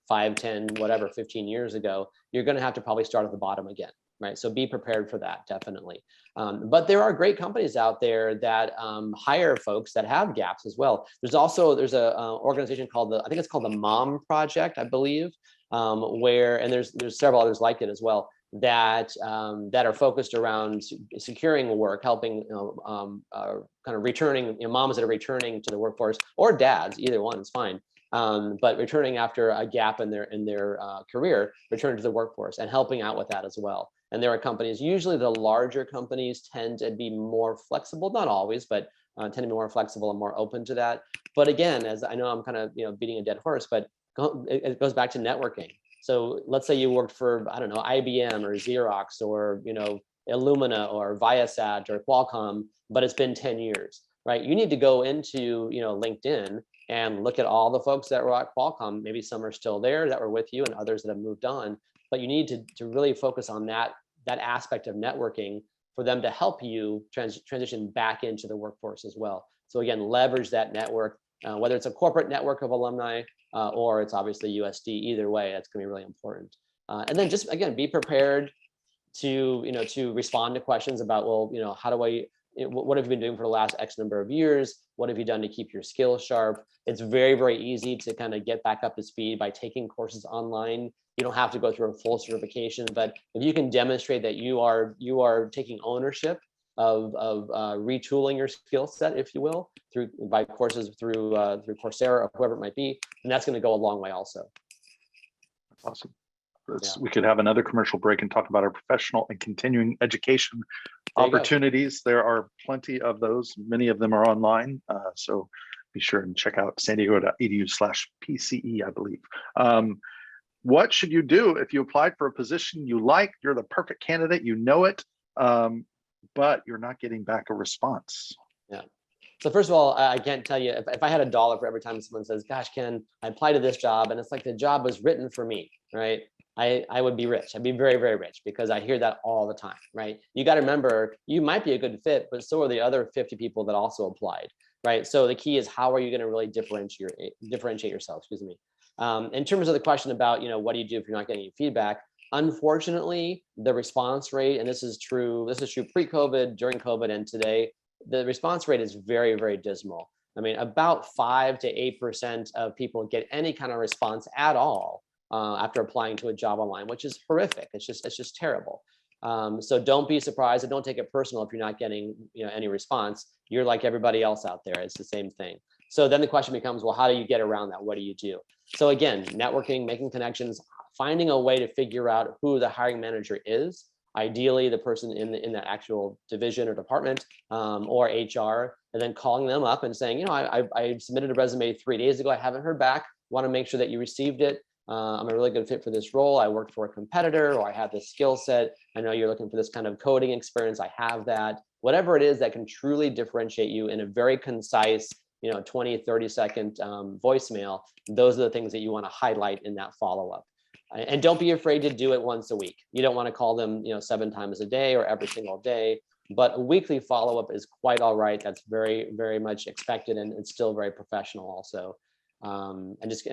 5, 10, whatever, 15 years ago. You're going to have to probably start at the bottom again, right? So be prepared for that, definitely. But there are great companies out there that hire folks that have gaps as well. There's a organization called I think it's called the Mom Project, I believe, and there's several others like it as well, that are focused around securing work, helping kind of returning moms that are returning to the workforce, or dads, either one is fine, but returning after a gap in their career, returning to the workforce and helping out with that as well. And there are companies, usually the larger companies tend to be more flexible, not always, but tend to be more flexible and more open to that. But again, as I know I'm kind of beating a dead horse, but it goes back to networking. So let's say you worked for, I don't know, IBM or Xerox or, Illumina or Viasat or Qualcomm, but it's been 10 years, right? You need to go into, LinkedIn and look at all the folks that were at Qualcomm. Maybe some are still there that were with you and others that have moved on, but you need to really focus on that aspect of networking for them to help you transition back into the workforce as well. So again, leverage that network, whether it's a corporate network of alumni, or it's obviously USD. Either way, that's going to be really important. And then just again, be prepared to respond to questions about, well, how do I? What have you been doing for the last X number of years? What have you done to keep your skills sharp? It's very, very easy to kind of get back up to speed by taking courses online. You don't have to go through a full certification, but if you can demonstrate that you are taking ownership of retooling your skill set, if you will, through courses through Coursera or whoever it might be, and that's going to go a long way also. Awesome. We could have another commercial break and talk about our professional and continuing education opportunities. There are plenty of those. Many of them are online, so be sure and check out sandiego.edu/PCE, I believe. What should you do if you applied for a position you like? You're the perfect candidate, you know it, but you're not getting back a response. Yeah. So first of all, I can't tell you, if I had $1 for every time someone says, gosh, Ken, I applied to this job and it's like the job was written for me, right? I would be rich. I'd be very, very rich, because I hear that all the time, right? You got to remember, you might be a good fit, but so are the other 50 people that also applied, right? So the key is, how are you going to really differentiate yourself, excuse me. In terms of the question about, what do you do if you're not getting any feedback? Unfortunately, the response rate, and this is true pre-COVID, during COVID, and today, the response rate is very, very dismal. I mean, about 5 to 8% of people get any kind of response at all after applying to a job online, which is horrific. It's just terrible. So don't be surprised, and don't take it personal if you're not getting any response. You're like everybody else out there. It's the same thing. So then the question becomes, well, how do you get around that? What do you do? So again, networking, making connections, finding a way to figure out who the hiring manager is, ideally the person in the actual division or department, or HR, and then calling them up and saying, I submitted a resume 3 days ago. I haven't heard back. Want to make sure that you received it. I'm a really good fit for this role. I worked for a competitor, or I have this skill set. I know you're looking for this kind of coding experience. I have that. Whatever it is that can truly differentiate you in a very concise, 20, 30-second voicemail, those are the things that you want to highlight in that follow-up. And don't be afraid to do it once a week. You don't want to call them, 7 times a day or every single day, but a weekly follow-up is quite all right. That's very, very much expected, and it's still very professional also. And just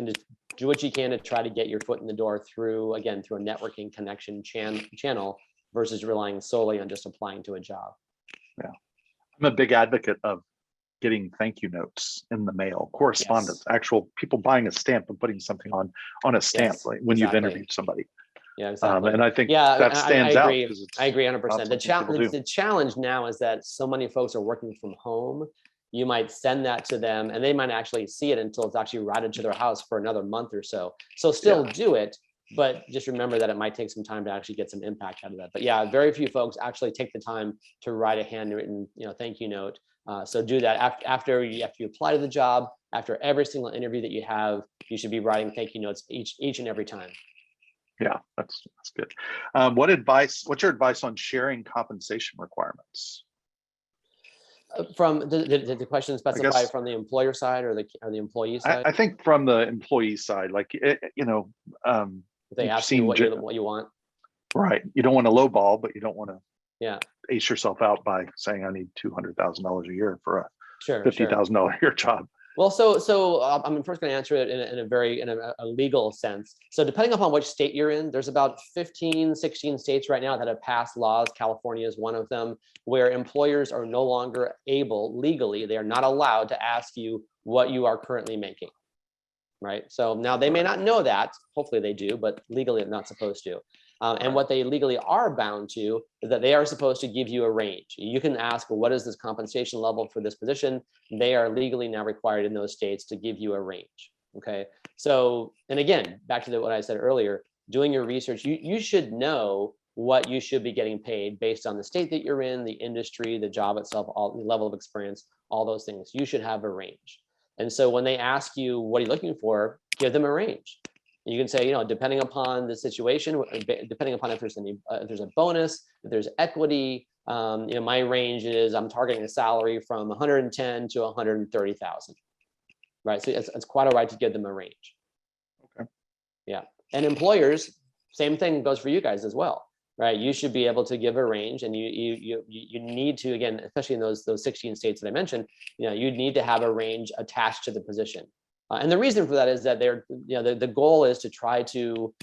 do what you can to try to get your foot in the door through a networking connection channel versus relying solely on just applying to a job. Yeah, I'm a big advocate of getting thank you notes in the mail, correspondence, Yes. Actual people buying a stamp and putting something on a stamp, Yes, like when exactly. you've interviewed somebody. Yeah, exactly. And I think that stands I out. agree. I agree 100%. The challenge now is that so many folks are working from home. You might send that to them and they might actually see it until it's actually routed to their house for another month or so. So still do it, but just remember that it might take some time to actually get some impact out of that. But yeah, very few folks actually take the time to write a handwritten, thank you note. So do that after you apply to the job. After every single interview that you have, you should be writing thank you notes each and every time. Yeah, that's good. What's your advice on sharing compensation requirements? From the question specify from the employer side or the employee side? I think from the employee side, like, if they ask you what you want. Right. You don't want to lowball, but you don't want to ace yourself out by saying I need $200,000 a year for a $50,000 a year job. Well, so I'm first going to answer it in a legal sense. So depending upon which state you're in, there's about 15, 16 states right now that have passed laws. California is one of them, where employers are no longer able, legally, they are not allowed to ask you what you are currently making, right? So now they may not know that, hopefully they do, but legally they're not supposed to. And what they legally are bound to is that they are supposed to give you a range. You can ask, well, what is this compensation level for this position? They are legally now required in those states to give you a range. Okay. So, and again, back to what I said earlier, doing your research, you should know what you should be getting paid based on the state that you're in, the industry, the job itself, all the level of experience, all those things. You should have a range. And so when they ask you, what are you looking for? Give them a range. You can say, depending upon the situation, depending upon if there's a bonus, if there's equity, my range is I'm targeting a salary from 110 to 130,000, right? So it's quite all right to give them a range. Okay. Yeah, and employers, same thing goes for you guys as well, right? You should be able to give a range, and you need to, again, especially in those 16 states that I mentioned, you need to have a range attached to the position. And the reason for that is that the goal is to try to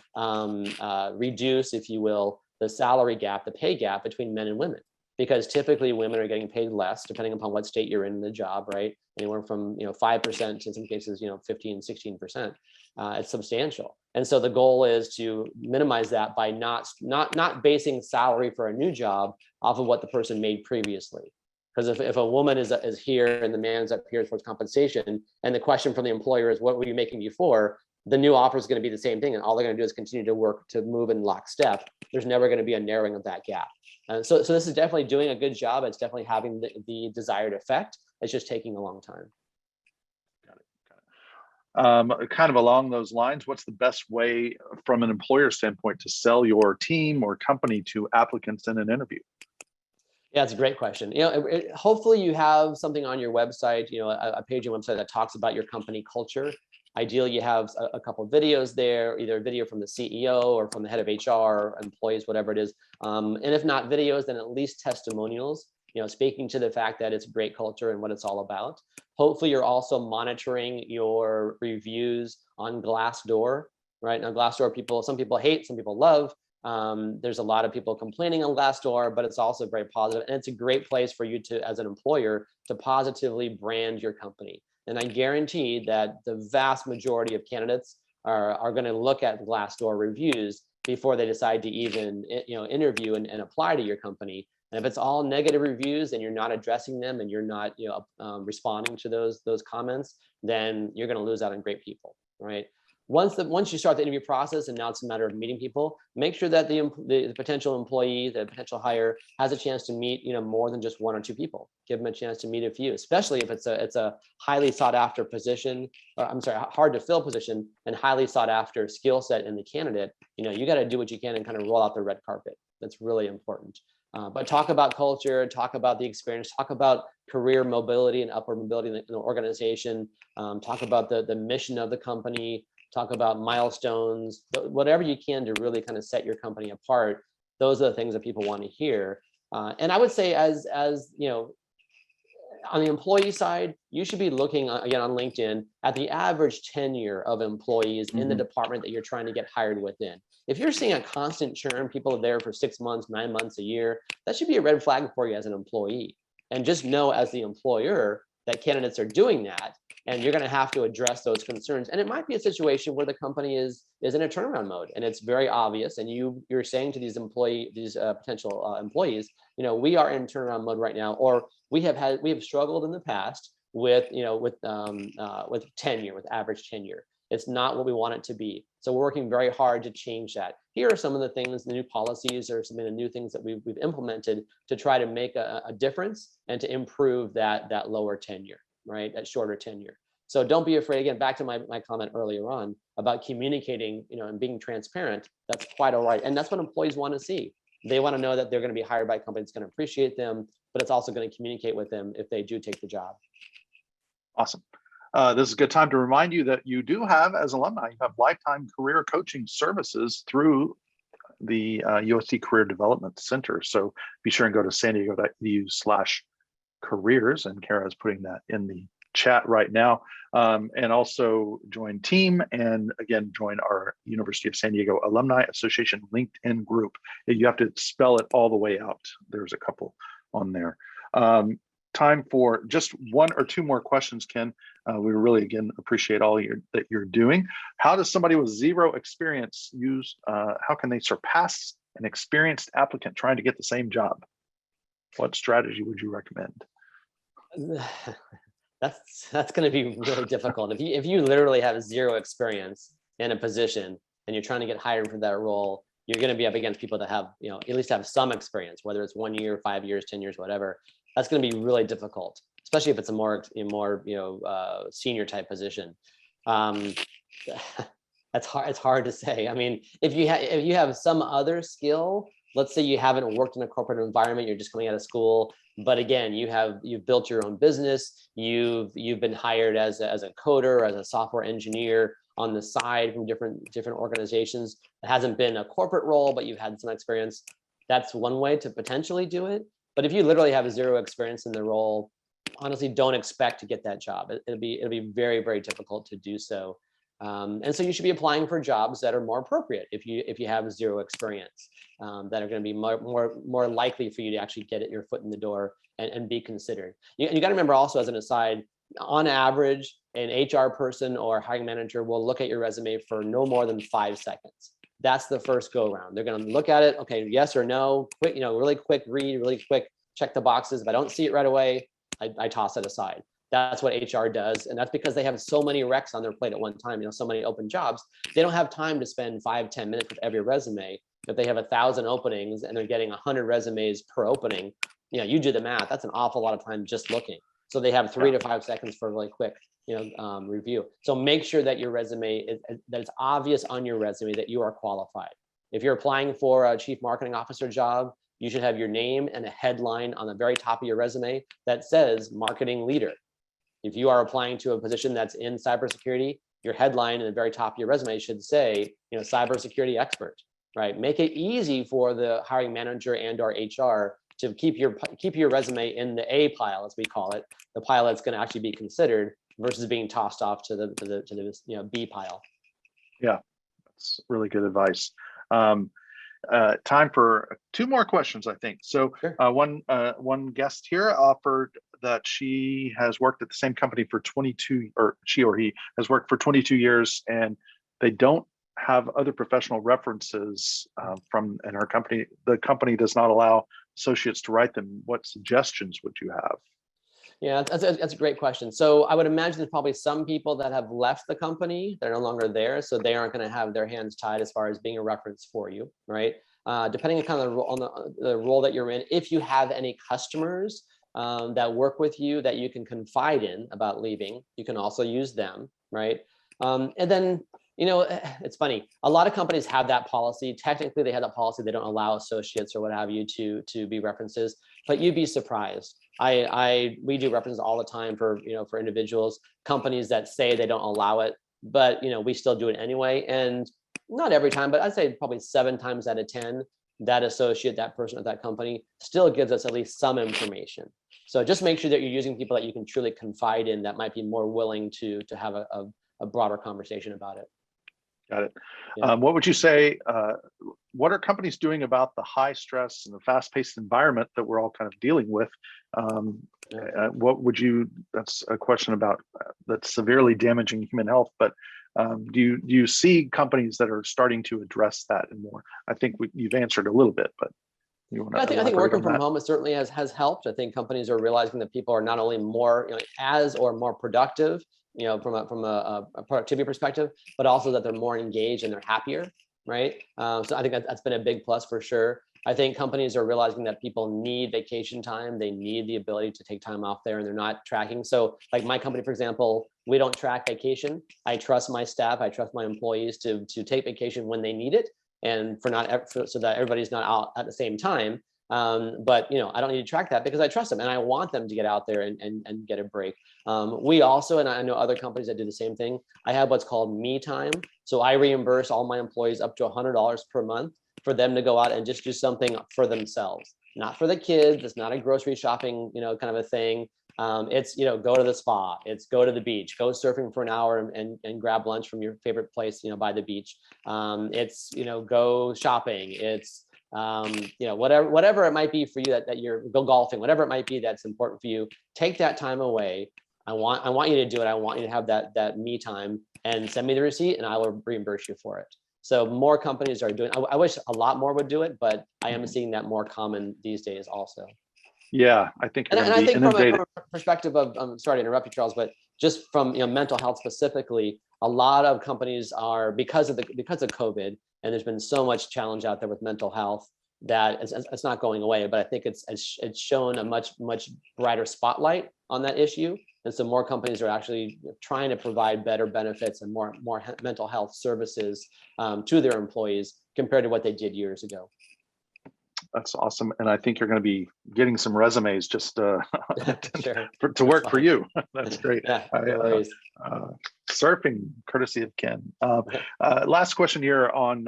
reduce, if you will, the salary gap, the pay gap between men and women, because typically women are getting paid less depending upon what state you're in the job, right? Anywhere from 5% in some cases, 15, 16%. It's substantial. And so the goal is to minimize that by not basing salary for a new job off of what the person made previously. Because if a woman is here and the man's up here towards compensation, and the question from the employer is, what were you making before? The new offer is going to be the same thing, and all they're going to do is continue to work to move in lockstep. There's never going to be a narrowing of that gap. So this is definitely doing a good job. It's definitely having the desired effect. It's just taking a long time. Got it. Kind of along those lines, what's the best way from an employer standpoint to sell your team or company to applicants in an interview? Yeah, it's a great question. Hopefully you have something on your website, a page on your website that talks about your company culture. Ideally, you have a couple of videos there, either a video from the CEO or from the head of HR, employees, whatever it is. And if not videos, then at least testimonials, speaking to the fact that it's a great culture and what it's all about. Hopefully, you're also monitoring your reviews on Glassdoor, right? Now, Glassdoor, some people hate, some people love. There's a lot of people complaining on Glassdoor, but it's also very positive, and it's a great place for you to, as an employer, to positively brand your company. And I guarantee that the vast majority of candidates are going to look at Glassdoor reviews before they decide to even interview and apply to your company. And if it's all negative reviews and you're not addressing them and you're not responding to those comments, then you're going to lose out on great people, right? Once you start the interview process, and now it's a matter of meeting people, make sure that the potential employee, the potential hire, has a chance to meet more than just one or two people. Give them a chance to meet a few, especially if it's a highly sought after position, or I'm sorry, hard to fill position and highly sought after skill set in the candidate. You got to do what you can and kind of roll out the red carpet. That's really important. But talk about culture, talk about the experience, talk about career mobility and upward mobility in the organization, talk about the mission of the company, talk about milestones, whatever you can to really kind of set your company apart. Those are the things that people want to hear. And I would say as on the employee side, you should be looking again on LinkedIn at the average tenure of employees in the department that you're trying to get hired within. If you're seeing a constant churn, people are there for 6 months, 9 months, a year, that should be a red flag for you as an employee. And just know as the employer that candidates are doing that, and you're going to have to address those concerns. And it might be a situation where the company is in a turnaround mode, and it's very obvious. And you're saying to these potential employees, we are in turnaround mode right now, or we have struggled in the past with tenure, with average tenure. It's not what we want it to be. So we're working very hard to change that. Here are some of the things, the new policies, or some of the new things that we've implemented to try to make a difference and to improve that lower tenure, right? That shorter tenure. So don't be afraid. Again, back to my comment earlier on about communicating, and being transparent. That's quite all right. And that's what employees want to see. They want to know that they're going to be hired by a company that's going to appreciate them, but it's also going to communicate with them if they do take the job. Awesome. This is a good time to remind you that you do have, as alumni, you have lifetime career coaching services through the USC Career Development Center. So be sure and go to sandiego.edu/careers, and Kara is putting that in the chat right now. And also join team, and again, join our University of San Diego Alumni Association LinkedIn group. You have to spell it all the way out. There's a couple on there. Time for just one or two more questions, Ken. We really, again, appreciate all that you're doing. How does somebody with zero experience how can they surpass an experienced applicant trying to get the same job? What strategy would you recommend? That's going to be really difficult. If you literally have zero experience in a position and you're trying to get hired for that role, you're going to be up against people that have, at least have some experience, whether it's 1 year, 5 years, 10 years, whatever. That's going to be really difficult, especially if it's a more senior type position. It's hard to say. I mean, if you have some other skill, let's say you haven't worked in a corporate environment, you're just coming out of school, but again, you've built your own business, you've been hired as a coder, as a software engineer on the side from different organizations. It hasn't been a corporate role, but you've had some experience. That's one way to potentially do it. But if you literally have zero experience in the role, honestly, don't expect to get that job. It'll be very, very difficult to do so. And so you should be applying for jobs that are more appropriate if you have zero experience, that are going to be more likely for you to actually get your foot in the door and be considered. You got to remember also, as an aside, on average, an HR person or hiring manager will look at your resume for no more than 5 seconds. That's the first go around. They're going to look at it. Okay, yes or no, quick, really quick read, really quick, check the boxes. If I don't see it right away, I toss it aside. That's what HR does. And that's because they have so many recs on their plate at one time, so many open jobs. They don't have time to spend 5-10 minutes with every resume. If they have 1,000 openings and they're getting 100 resumes per opening, you do the math. That's an awful lot of time just looking. So they have 3 to 5 seconds for a really quick review. So make sure that your resume that it's obvious on your resume that you are qualified. If you're applying for a chief marketing officer job, you should have your name and a headline on the very top of your resume that says marketing leader. If you are applying to a position that's in cybersecurity, your headline in the very top of your resume should say, cybersecurity expert, right? Make it easy for the hiring manager and or HR to keep your resume in the A pile, as we call it, the pile that's going to actually be considered, versus being tossed off to the B pile. Yeah, that's really good advice. Time for two more questions, I think. So Sure. one guest here offered that she has worked at the same company for 22, or she or he has worked for 22 years, and they don't have other professional references from in our company. The company does not allow associates to write them. What suggestions would you have? Yeah, that's a great question. So I would imagine there's probably some people that have left the company, they're no longer there, so they aren't going to have their hands tied as far as being a reference for you, right? Depending on kind of the role that you're in, if you have any customers that work with you that you can confide in about leaving, you can also use them, right? And then, it's funny. A lot of companies have that policy. Technically, they have that policy. They don't allow associates or what have you to be references, but you'd be surprised. We do references all the time for individuals, companies that say they don't allow it, but we still do it anyway. And not every time, but I'd say probably 7 times out of 10, that associate, that person at that company still gives us at least some information. So just make sure that you're using people that you can truly confide in, that might be more willing to have a broader conversation about it. Got it. Yeah. What would you say, what are companies doing about the high stress and the fast-paced environment that we're all kind of dealing with? What would you, that's a question about that's severely damaging human health, but do you see companies that are starting to address that and more? I think you've answered a little bit, but you want to I think working from home certainly has helped. I think companies are realizing that people are not only more more productive, from a productivity perspective, but also that they're more engaged and they're happier, right? So I think that's been a big plus for sure. I think companies are realizing that people need vacation time. They need the ability to take time off there, and they're not tracking. So like my company, for example, we don't track vacation. I trust my staff. I trust my employees to take vacation when they need it, and so that everybody's not out at the same time. But I don't need to track that because I trust them and I want them to get out there and get a break. We also, and I know other companies that do the same thing, I have what's called me time. So I reimburse all my employees up to $100 per month for them to go out and just do something for themselves, not for the kids. It's not a grocery shopping, kind of a thing. It's, go to the spa, it's go to the beach, go surfing for an hour and grab lunch from your favorite place, by the beach. It's, go shopping. It's, whatever it might be for you that you're go golfing, whatever it might be that's important for you, take that time away. I want you to do it. I want you to have that me time, and send me the receipt and I will reimburse you for it. So more companies are doing, I wish a lot more would do it, but I am seeing that more common these days also. Yeah, I think you're and I think from innovative. a perspective of, I'm sorry to interrupt you, Charles, but just from mental health specifically, a lot of companies are, because of COVID, and there's been so much challenge out there with mental health, that it's not going away, but I think it's shown a much brighter spotlight on that issue. And so more companies are actually trying to provide better benefits and more mental health services to their employees compared to what they did years ago. That's awesome. And I think you're going to be getting some resumes just to work for you. That's great. Yeah, no worries. Surfing, courtesy of Ken. Last question here on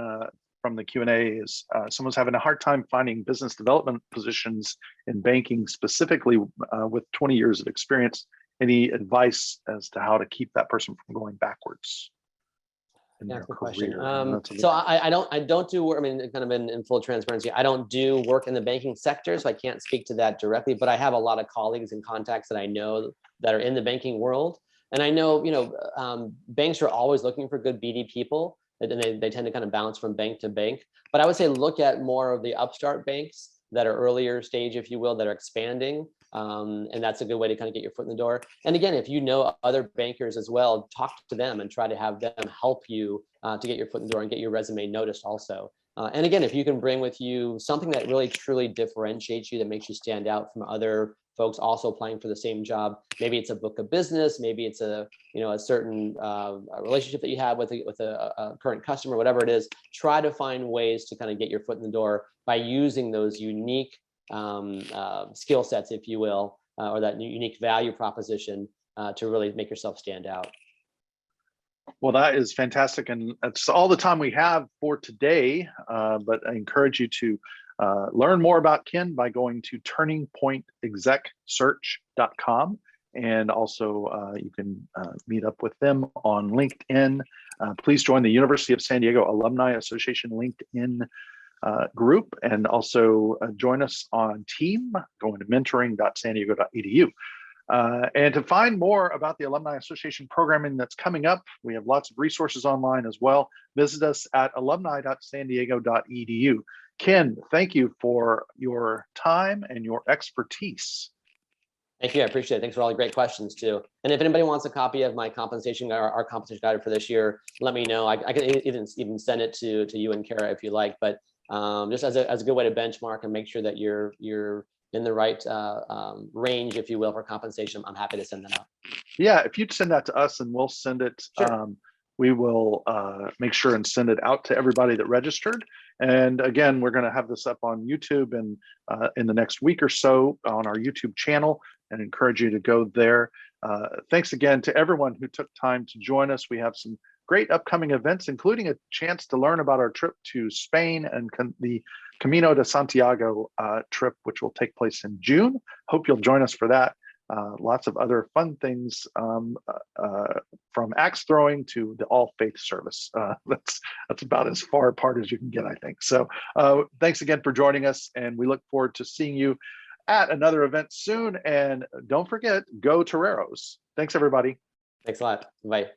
from the Q&A is someone's having a hard time finding business development positions in banking, specifically with 20 years of experience. Any advice as to how to keep that person from going backwards in their career? So I don't do work. I mean, kind of in full transparency, I don't do work in the banking sector, so I can't speak to that directly. But I have a lot of colleagues and contacts that I know that are in the banking world, and I know banks are always looking for good BD people, and they tend to kind of bounce from bank to bank. But I would say look at more of the upstart banks that are earlier stage, if you will, that are expanding. And that's a good way to kind of get your foot in the door. And again, if you know other bankers as well, talk to them and try to have them help you to get your foot in the door and get your resume noticed also. And again, if you can bring with you something that really truly differentiates you, that makes you stand out from other folks also applying for the same job, maybe it's a book of business, maybe it's a certain relationship that you have with a current customer, whatever it is, try to find ways to kind of get your foot in the door by using those unique skill sets, if you will, or that unique value proposition to really make yourself stand out. Well, that is fantastic. And that's all the time we have for today. But I encourage you to learn more about Ken by going to turningpointexecsearch.com. And also you can meet up with them on LinkedIn. Please join the University of San Diego Alumni Association LinkedIn group, and also join us on Team, going to mentoring.sandiego.edu. And to find more about the Alumni Association programming that's coming up, we have lots of resources online as well. Visit us at alumni.sandiego.edu. Ken, thank you for your time and your expertise. Thank you. I appreciate it. Thanks for all the great questions too. And if anybody wants a copy of my compensation, our compensation guide for this year, let me know. I can even send it to you and Kara if you like. But just as a good way to benchmark and make sure that you're in the right range, if you will, for compensation, I'm happy to send that out. Yeah, if you'd send that to us and we'll send it. Sure. We will make sure and send it out to everybody that registered. And again, we're going to have this up on YouTube and in the next week or so on our YouTube channel, and encourage you to go there. Thanks again to everyone who took time to join us. We have some great upcoming events, including a chance to learn about our trip to Spain and the Camino de Santiago trip, which will take place in June. Hope you'll join us for that. Lots of other fun things, from axe throwing to the all faith service. That's about as far apart as you can get, I think. So thanks again for joining us, and we look forward to seeing you at another event soon. And don't forget, go Toreros. Thanks, everybody. Thanks a lot. Bye.